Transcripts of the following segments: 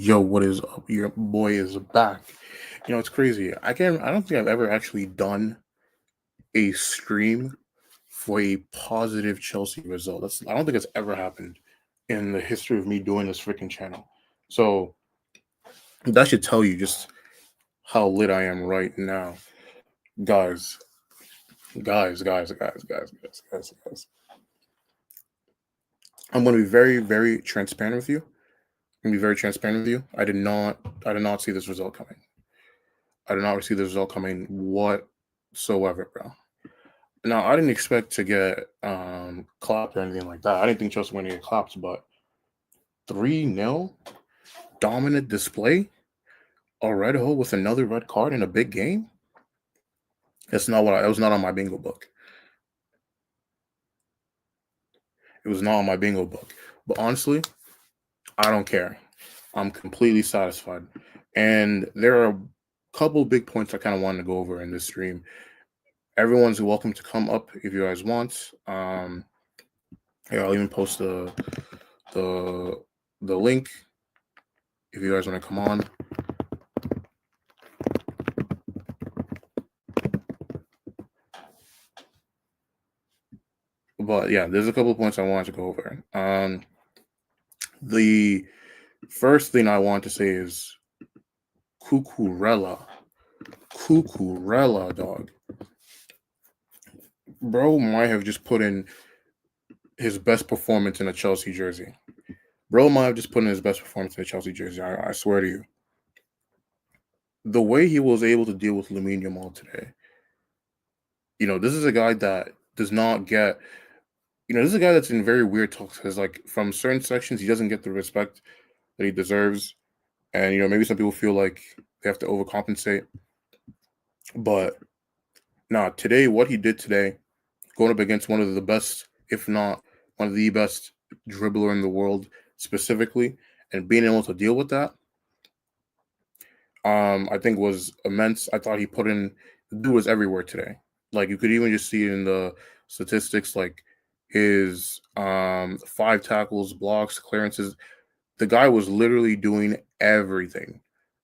Yo, what is up? Your boy is back. It's crazy. I don't think I've ever actually done a stream for a positive Chelsea result. I don't think it's ever happened in the history of me doing this freaking channel. So that should tell you just how lit I am right now. Guys, guys. I'm gonna be very, very transparent with you. I'm gonna be very transparent with you. I did not see this result coming. I did not see this result coming whatsoever, bro. Now, I didn't expect to get clapped or anything like that. I didn't think Chelsea were going to get clapped, but 3-0 dominant display, a red hole with another red card in a big game. It was not on my bingo book. It was not on my bingo book. But honestly, I don't care. I'm completely satisfied. And there are a couple big points I kind of wanted to go over in this stream. Everyone's welcome to come up if you guys want. Yeah, I'll even post the link if you guys want to come on. But yeah, there's a couple of points I wanted to go over. The first thing I want to say is Cucurella, dog. Bro might have just put in his best performance in a Chelsea jersey. I swear to you. The way he was able to deal with Lamine Yamal today. This is a guy that does not get. This is a guy that's in very weird talks because, like, from certain sections, he doesn't get the respect that he deserves. And, maybe some people feel like they have to overcompensate. But, today, what he did today, going up against one of the best, if not one of the best dribbler in the world specifically, and being able to deal with that, I think was immense. I thought he put in, the dude was everywhere today. Like, you could even just see it in the statistics, like his 5 tackles, blocks, clearances. The guy was literally doing everything.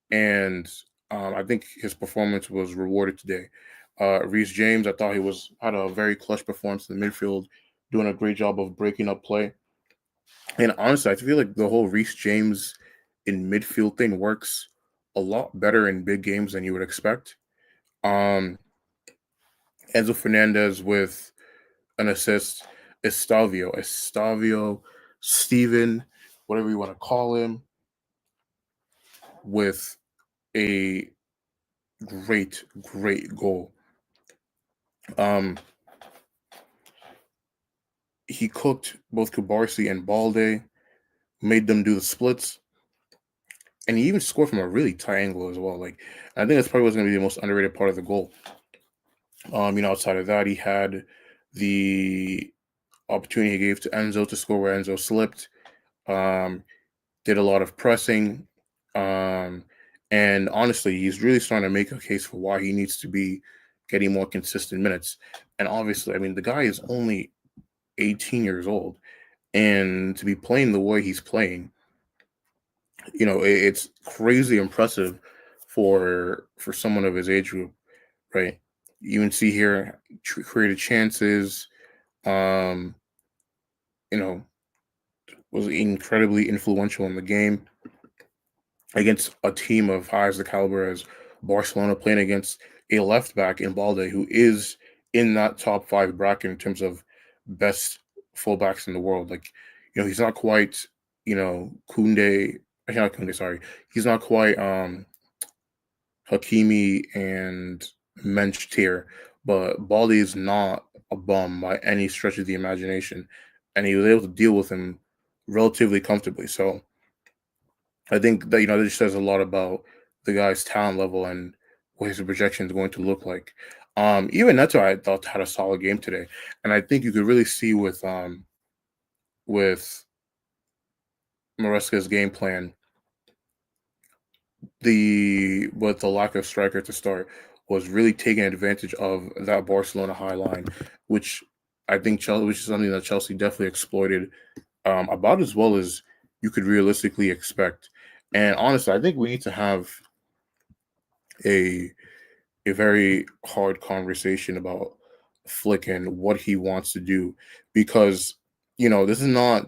And I think his performance was rewarded today. Reece James, I thought had a very clutch performance in the midfield, doing a great job of breaking up play. And honestly, I feel like the whole Reece James in midfield thing works a lot better in big games than you would expect. Enzo Fernandez with an assist. Estavio, Steven, whatever you want to call him, with a great goal. He cooked both Kubarsi and Balde, made them do the splits, and he even scored from a really tight angle as well. Like, I think that's probably what's going to be the most underrated part of the goal. Outside of that, he had the opportunity he gave to Enzo to score where Enzo slipped. Did a lot of pressing. And honestly, he's really starting to make a case for why he needs to be getting more consistent minutes. And obviously, I mean, the guy is only 18 years old, and to be playing the way he's playing, it's crazy impressive for someone of his age group, right? You can see here created chances, was incredibly influential in the game against a team of high as the caliber as Barcelona, playing against a left back in Balde who is in that top 5 bracket in terms of best fullbacks in the world. Like, he's not quite, Koundé. Not Koundé, sorry. He's not quite Hakimi and Mensch tier, but Balde is not a bum by any stretch of the imagination, and he was able to deal with him relatively comfortably. So I think that that just says a lot about the guy's talent level and what his projection is going to look like. Even Neto, I thought, had a solid game today, and I think you could really see with Maresca's game plan, with the lack of striker to start, was really taking advantage of that Barcelona high line, which which is something that Chelsea definitely exploited about as well as you could realistically expect. And honestly, I think we need to have a very hard conversation about Flick and what he wants to do, because this is not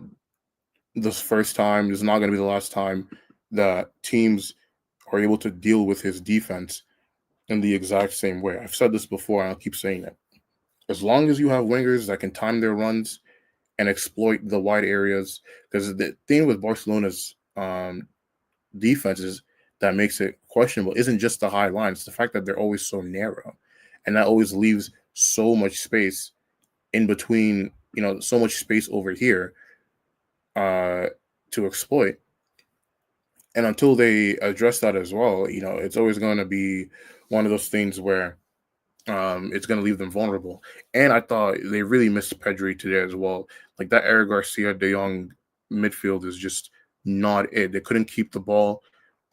the first time. This is not going to be the last time that teams are able to deal with his defense in the exact same way. I've said this before, and I'll keep saying it. As long as you have wingers that can time their runs and exploit the wide areas, because the thing with Barcelona's defenses that makes it questionable isn't just the high line; it's the fact that they're always so narrow, and that always leaves so much space in between. So much space over here uh, to exploit. And until they address that as well, it's always going to be one of those things where it's going to leave them vulnerable. And I thought they really missed Pedri today as well. Like that Eric Garcia De Jong midfield is just not it. They couldn't keep the ball.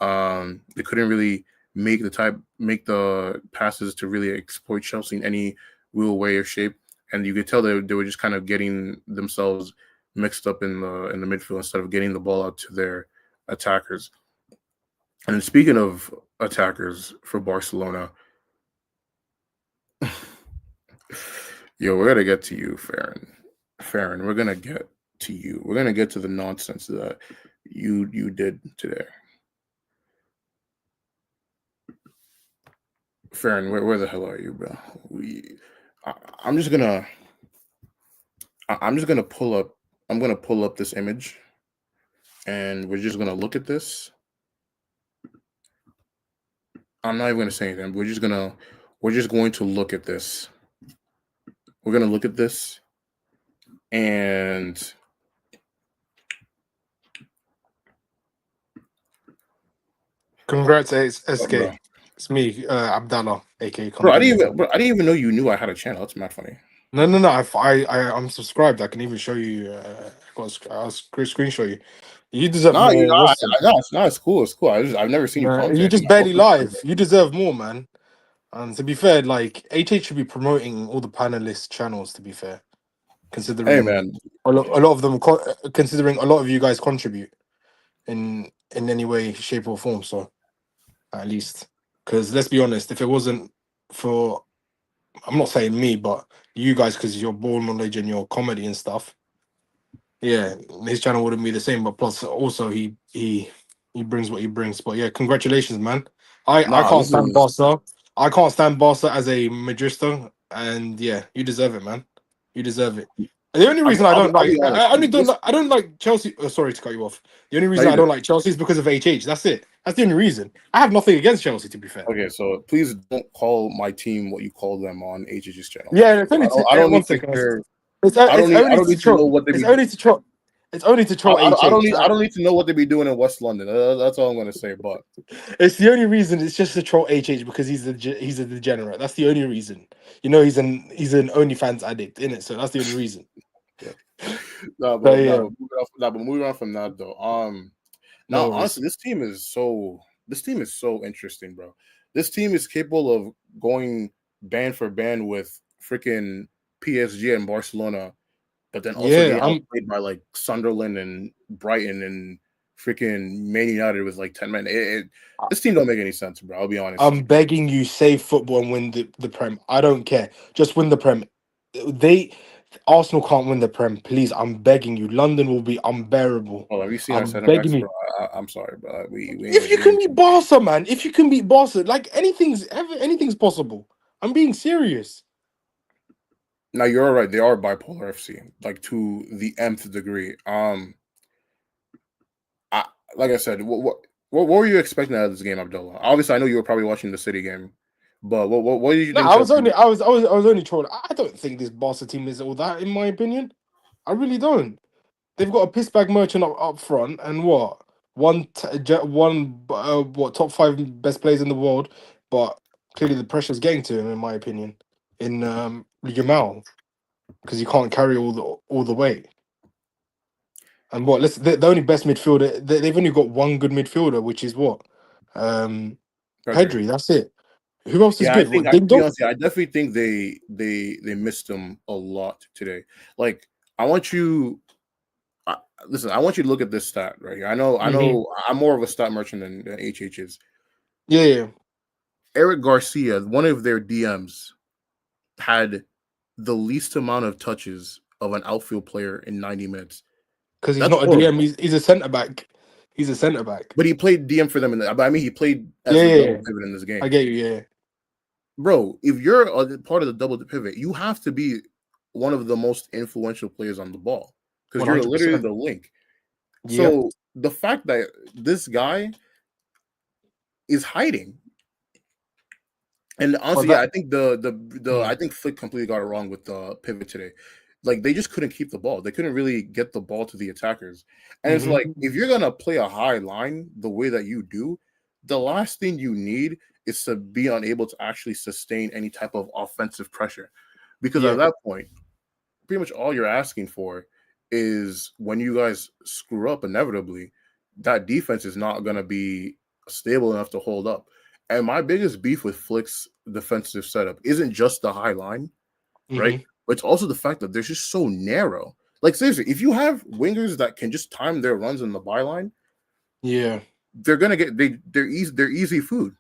They couldn't really make the passes to really exploit Chelsea in any real way or shape. And you could tell they were just kind of getting themselves mixed up in the midfield instead of getting the ball out to their attackers. And speaking of attackers for Barcelona, yo, we're gonna get to you, Farron. Farron, we're gonna get to you. We're gonna get to the nonsense that you did today. Farron, where the hell are you, bro? I'm just gonna pull up. I'm gonna pull up this image, and we're just gonna look at this. I'm not even gonna say anything. We're just going to look at this. We're gonna look at this, and Congrats, SK. bro, It's me, Abdallah, aka bro, Content Maker. I didn't even know you knew I had a channel. That's mad funny. No. I'm subscribed. I can even show you. I'll screenshot you. You deserve Nah, more watching. it's cool. It's cool. I've never seen your You content. just barely live. You deserve more, man. And to be fair, like HH should be promoting all the panelist channels. To be fair, Hey, considering man. a lot of them, considering a lot of you guys contribute in any way, shape, or form. So at least, because let's be honest, if it wasn't for, I'm not saying me, but you guys, because your ball knowledge and your comedy and stuff, yeah, his channel wouldn't be the same. But plus, also he brings what he brings. But yeah, congratulations, man. I Nah, can't this stand is. Barca. I can't stand Barca as a Madrista, and yeah, you deserve it, man. You deserve it. The only reason I don't I'll like, be honest. I don't like Chelsea. Oh, sorry to cut you off. The only No, reason you I good. don't like Chelsea is because of HH. That's it. That's the only reason. I have nothing against Chelsea, to be fair. Okay, so please don't call my team what you call them on HH's channel. Yeah, it's only I don't one need to second. hear. It's I only don't to need to know troll. what they It's be. only to troll. It's only to troll HH. I don't need to know what they be doing in West London. That's all I'm gonna say. But It's the only reason. It's just to troll HH because he's a degenerate. That's the only reason. You know, he's an OnlyFans addict in it. So that's the only reason. So yeah, but moving on from that though. no Now worries. honestly, this team is so interesting, bro. This team is capable of going band for band with freaking PSG and Barcelona, but then also Yeah, getting outplayed by like Sunderland and Brighton and freaking Man United with like 10 men. This team don't make any sense, bro. I'll be honest. I'm begging you, save football and win the Prem. I don't care. Just win the Prem. They Arsenal can't win the Prem. Please, I'm begging you. London will be unbearable. Oh, have you seen our I'm center begging backs, you. bro? I'm sorry, bro. If you can beat Barca, man, if you can beat Barca, like anything's possible. I'm being serious. Now you're all right. They are bipolar FC, like to the nth degree. I like I said, what were you expecting out of this game, Abdullah? Obviously, I know you were probably watching the City game, but what did you No, think Chelsea? I was only trolling. I don't think this Barca team is all that, in my opinion. I really don't. They've got a piss bag merchant up front, and what top five best players in the world, but clearly the pressure's getting to him, in my opinion, in Yamal, because he can't carry all the weight. And the only best midfielder they've only got one good midfielder, which is what, um, Pedri. Pedri. That's it. Who else is Yeah, I good? think What, I to Ding be Dong? honest, I definitely think they missed them a lot today. Like I want you. listen, I want you to look at this stat right here. I Hmm. know, I'm more of a stat merchant than HH is. Yeah, yeah, Eric Garcia, one of their DMs, had the least amount of touches of an outfield player in 90 minutes. because he's That's not a DM. horrible. He's a centre back. He's a centre back. But he played DM for them, but I mean, he played Yeah, as the yeah, double yeah. pivot in this I game. get you. Yeah. Bro, if you're a part of the double pivot, you have to be one of the most influential players on the ball because One you're hundred literally percent. the link. Yep. So the fact that this guy is hiding, and But honestly, yeah, that. I think the I Mm, think Flick completely got it wrong with the pivot today. Like they just couldn't keep the ball. They couldn't really get the ball to the attackers. And it's like mm-hmm. if you're gonna play a high line the way that you do, the last thing you need is to be unable to actually sustain any type of offensive pressure. Because at Yeah. that point, pretty much all you're asking for is when you guys screw up inevitably, that defense is not going to be stable enough to hold up. And my biggest beef with Flick's defensive setup isn't just the high line, right? Hmm. But it's also the fact that they're just so narrow. Like seriously, if you have wingers that can just time their runs in the byline, Yeah. they're gonna get they're easy food.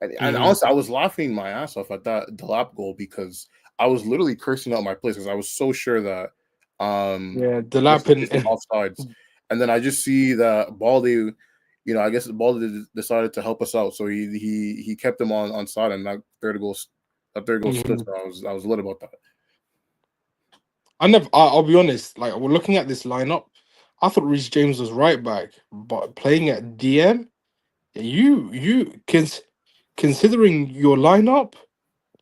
And Hmm. honestly, I was laughing my ass off at that Delap goal because I was literally cursing out my plays because I was so sure that Yeah. The this lap is offsides. And then I just see that Baldy, I guess Baldy decided to help us out, so he kept him on side, and that third goal stood. Mhm. So I was lit about that. I never. I'll be honest. Like we're looking at this lineup. I thought Reece James was right back, but playing at DM, considering your lineup.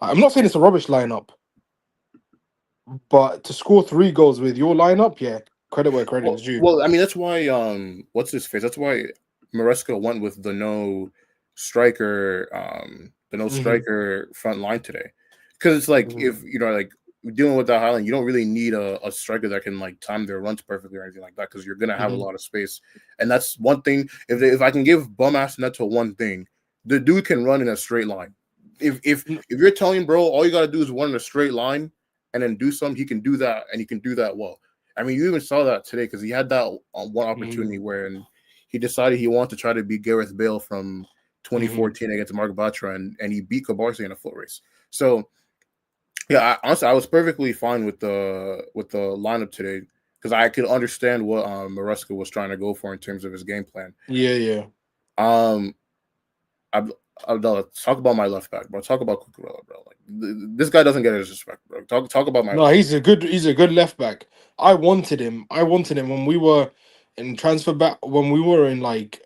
I'm not saying it's a rubbish lineup, but to score 3 goals with your lineup, yeah, credit where credit is due. Well, I mean that's why what's his face? That's why Maresca went with the no Hmm. striker front line today. Because it's like Hmm. if like dealing with that Highland, you don't really need a striker that can like time their runs perfectly or anything like that because you're gonna have a Hmm. lot of space. And that's one thing. If I can give bum ass Neto one thing, the dude can run in a straight line. If you're telling bro, all you gotta do is run in a straight line and then do something, he can do that and he can do that well. I mean, you even saw that today because he had that one opportunity Hmm. where he decided he wanted to try to beat Gareth Bale from Hmm. 2014 against Mark Batra, and he beat Kabarsi in a foot race. So yeah, honestly, I was perfectly fine with the lineup today because I could understand what Maresca was trying to go for in terms of his game plan. Yeah, yeah. Um, Abdullah, talk about my left back, bro. Talk about Cucurella, bro. Like this guy doesn't get his respect, bro. Talk about my No, left back. he's a good left back. I wanted him. I wanted him when we were in transfer back when we were in like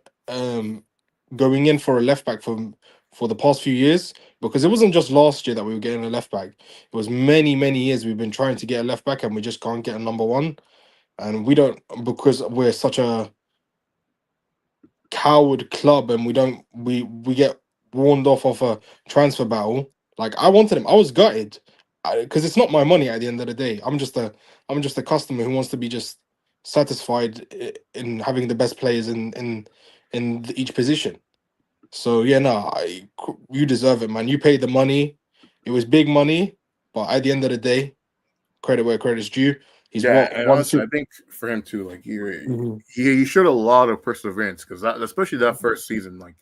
going in for a left back for the past few years because it wasn't just last year that we were getting a left back. It was many years we've been trying to get a left back and we just can't get a number one. And we don't because we're such a coward club and we get warned off of a transfer battle. Like I wanted him. I was gutted because it's not my money at the end of the day. I'm just a customer who wants to be just satisfied in having the best players in each position. So yeah, no, you deserve it, man. You paid the money. It was big money, but at the end of the day, credit where credit's due. He's Yeah, what and one honestly, I two. think for him too, like Mhm. he showed a lot of perseverance because especially that first season, like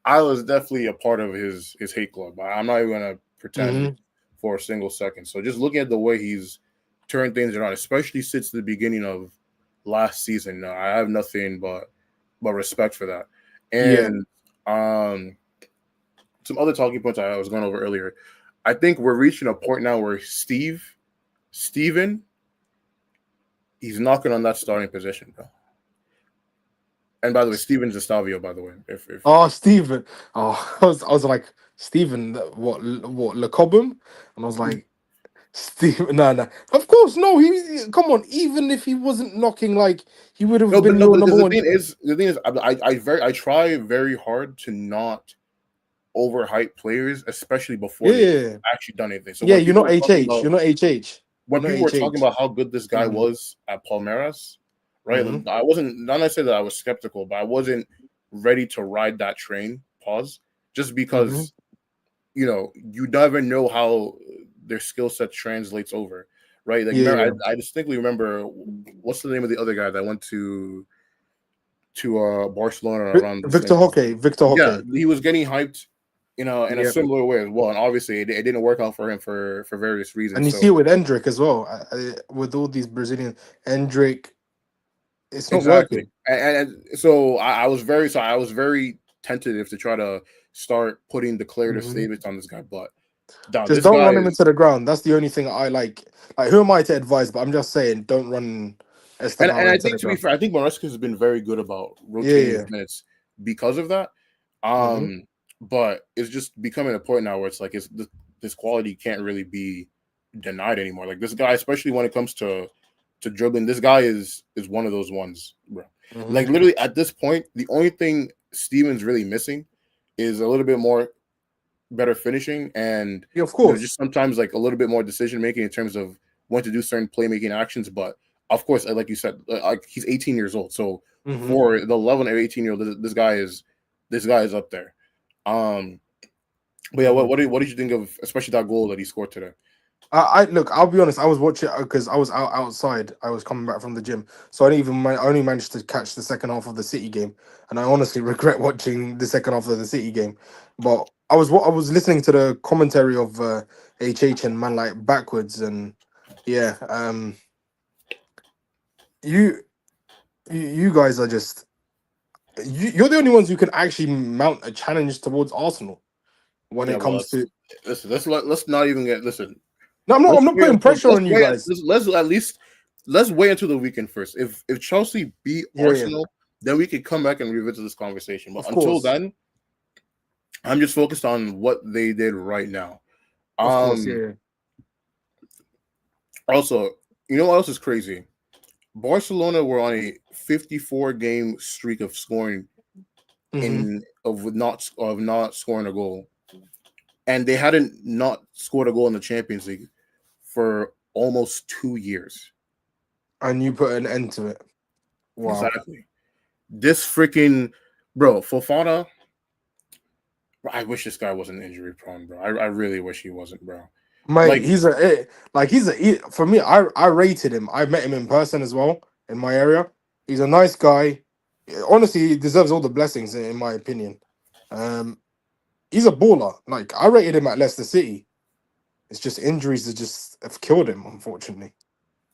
I was definitely a part of his hate club. I'm not even gonna pretend Mhm. for a single second. So just looking at the way he's turned things around, especially since the beginning of last season, I have nothing but respect for that. Yeah. And um, some other talking points I was going over earlier. I think we're reaching a point now where Steven, he's knocking on that starting position, bro. And by the way, Steven Zastavio, by the way, if Oh, Stephen. Oh, I was like, Stephen, what, Le Cobham? And I was like, Stephen, no, no. Of course, no. Come on. Even if he wasn't knocking, like, he would have been no, your but number one. the thing is, I try very hard to not overhype players, especially before Yeah, they've yeah, yeah. actually done anything. So Yeah, you're not HH. You're not HH. You're when not people were talking HH. about how good this guy Mm-hmm. was at Palmeiras, right? Mm-hmm. I wasn't not necessarily that I was skeptical, but I wasn't ready to ride that train. Pause, just Mm-hmm. because you never know how their skill set translates over, right? Like, Yeah, yeah. I distinctly remember what's the name of the other guy that went to Barcelona around the same time. Victor Yeah, Hockey. he was getting hyped, in a Yeah, similar way as well, and obviously it didn't work out for him for various and reasons. you see So it with Endrick as well. With all these Brazilian Endrick, it's not exactly, working. and so I was very tentative to try to start putting declarative Hmm. statements on this guy, but nah, Just this don't guy run him is into the ground. That's the only thing I like. Like, who am I to advise? But I'm just saying, don't run and Esteban I into think the to be ground. fair, I think Maresca has been very good about Yeah, rotating his yeah. minutes because of that. Hmm. But it's just becoming a point now where it's like this quality can't really be denied anymore. Like this guy, especially when it comes to dribbling, this guy is one of those ones, bro. Hmm. Like literally at this point, the only thing Steven's really missing is a little bit more better finishing and Yeah, of just course. sometimes like a little bit more decision making in terms of when to do certain playmaking actions. But of course, like you said, like he's 18 years old, so Hmm. for the level of 18-year-old, this guy is up there. Um, but yeah, Hmm. what did you think of especially that goal that he scored today? I look. I'll be honest. I was watching because I was outside. I was coming back from the gym, so I only managed to catch the second half of the City game, and I honestly regret watching the second half of the City game. But I was listening to the commentary of HH and man like backwards, and yeah, you you guys are just you're the only ones who can actually mount a challenge towards Arsenal when Yeah, it well, comes to. let's not even get listen. No, I'm not putting pressure on you guys. Let's at least let's wait until the weekend first. If Chelsea beat Yeah, yeah, Arsenal, then we can come back and revisit this conversation. But of until course, then, I'm just focused on what they did right now. of course, Um, yeah. Also, you know what else is crazy? Barcelona were on a 54 game streak of scoring Hmm. of not scoring a goal, and they hadn't not scored a goal in the Champions League for almost 2 years. And you put an end to it. Wow. Exactly. This freaking bro, Fofana. I wish this guy wasn't injury prone, bro. I really wish he wasn't, bro. Mate, Like, for me, I rated him. I met him in person as well in my area. He's a nice guy. Honestly, he deserves all the blessings in my opinion. Um, he's a baller. Like, I rated him at Leicester City. It's just injuries that just have killed him, unfortunately.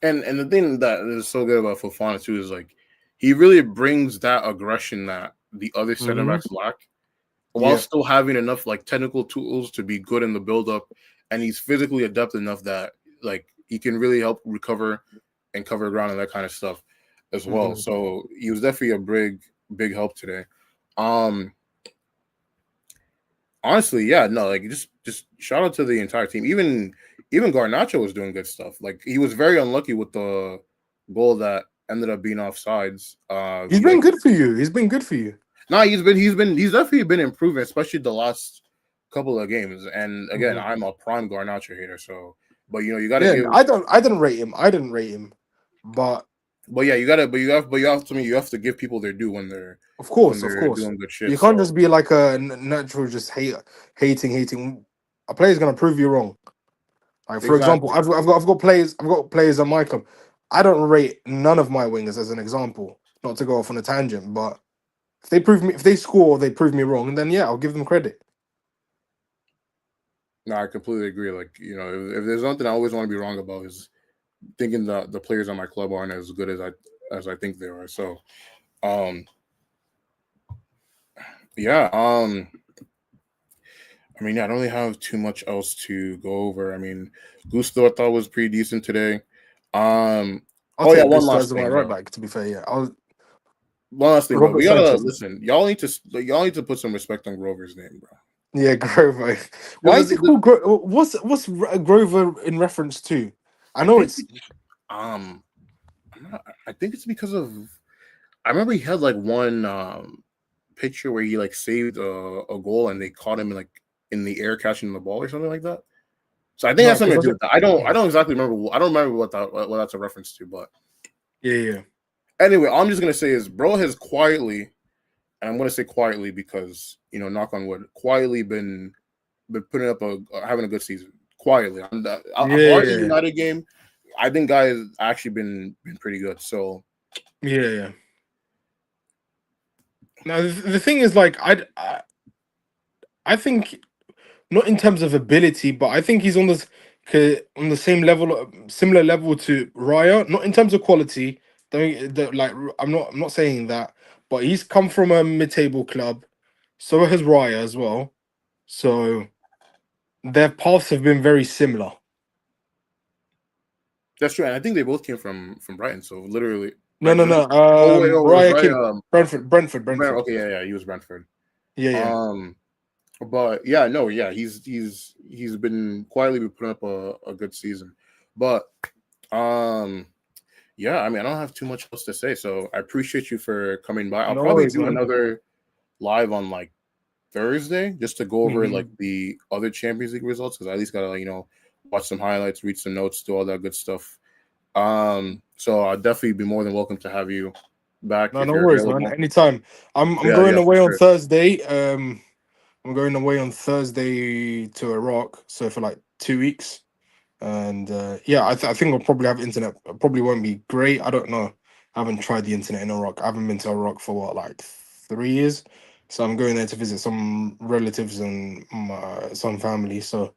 and the thing that is so good about Fofana too is like he really brings that aggression that the other center Hmm. backs lack, while Yeah. still having enough like technical tools to be good in the build up, and he's physically adept enough that like he can really help recover and cover ground and that kind of stuff as well. Hmm. So he was definitely a big help today. Um Honestly, yeah, no, like just shout out to the entire team. Even Garnacho was doing good stuff. Like he was very unlucky with the goal that ended up being offsides. He's He been like good for you. He's been good for you. no, he's definitely been improving, especially the last couple of games. And again, Hmm. I'm a prime Garnacho hater, so but you got to Yeah, give. I didn't rate him. I didn't rate him, but But yeah, but you have to me. You have to give people their due when Of they're course, doing good shit. you can't just So be like a natural just hating. A player's gonna prove you wrong. Like for example, exactly. I've got players on my club. I don't rate none of my wingers as an example. Not to go off on a tangent, but if they score, they prove me wrong, and then yeah, I'll give them credit. No, I completely agree. Like if there's something I always want to be wrong about is thinking that the players on my club aren't as good as I think they are. So, um, yeah, I mean, yeah, I don't really have too much else to go over. I mean, Gusto I thought was pretty decent today. Um, I'll oh yeah, take one Gusto last as my thing, right bro. back. To be fair, yeah, I'll One last thing, bro. Robert We gotta Sanchez. listen. Y'all need to put some respect on Grover's name, bro. Yeah, Grover. Why Because is it called Grover in reference to? I I know think it's um, I think it's because of I remember he had like one picture where he like saved a goal and they caught him in the air catching the ball or something like that. So I think no, that's something because to I do said, with that. I don't exactly remember. I don't remember what that's a reference to. But yeah, yeah. anyway, all I'm just gonna say is, bro has quietly, and I'm gonna say quietly because knock on wood, quietly been putting up having a good season. Quietly, Yeah, barring the yeah. United game, I think Guy has actually been pretty good. So Yeah. Now the thing is, like, I think not in terms of ability, but I think he's on the same level, similar level to Raya. Not in terms of quality. Like, I'm not saying that, but he's come from a mid-table club. So has Raya as well. So their paths have been very similar. that's true. And I think they both came from Brighton. So literally, No, no, Brentford. no. Oh wait, oh, it was Raya right. came Brentford. Okay, yeah, he was Brentford. Yeah. Um, but yeah, no, yeah, he's been quietly been putting up a good season. But um, yeah, I mean, I don't have too much else to say. So I appreciate you for coming by. I'll No probably worries, do man. another live on like Thursday just to go over like Hmm. the other Champions League results because I at least gotta watch some highlights, read some notes, do all that good stuff. So I'll definitely be more than welcome to have you back No, if no you're worries, man. available. Anytime. I'm Yeah, going yeah, for away on sure. Thursday. I'm going away on Thursday to Iraq, so for like 2 weeks. And yeah, I think I'll probably have internet. It probably won't be great. I don't know. I haven't tried the internet in Iraq. I haven't been to Iraq for what, like 3 years. So I'm going there to visit some relatives and some family. So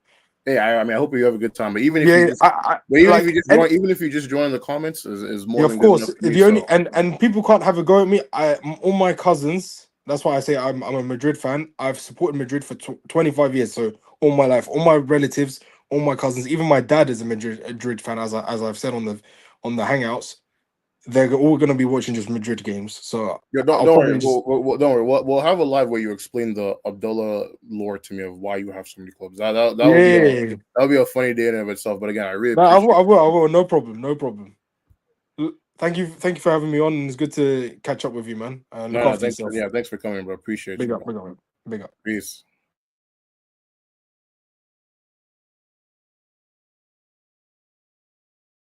Hey, I mean, I hope you have a good time. But even if you yeah, just, but even if you like, just join, even if you just join the comments, is yeah, more of than good course. enough for me. The only So and people can't have a go at me. All my cousins. That's why I say I'm a Madrid fan. I've supported Madrid for 25 years, so all my life, all my relatives, all my cousins, even my dad is a Madrid fan. As I've said on the Hangouts, they're all going to be watching just Madrid games. So yeah, I'll don't worry. probably just Don't worry. We'll have a live where you explain the Abdullah lore to me of why you have so many clubs. That would be yeah. a funny day in and of itself. But again, I really No, appreciate you. I will. No problem. No problem. Thank you for having me on. It's good to catch up with you, man. And look No, no, after yourself. thanks for coming, bro. Appreciate Big you, up, bro. big up, big up. Peace.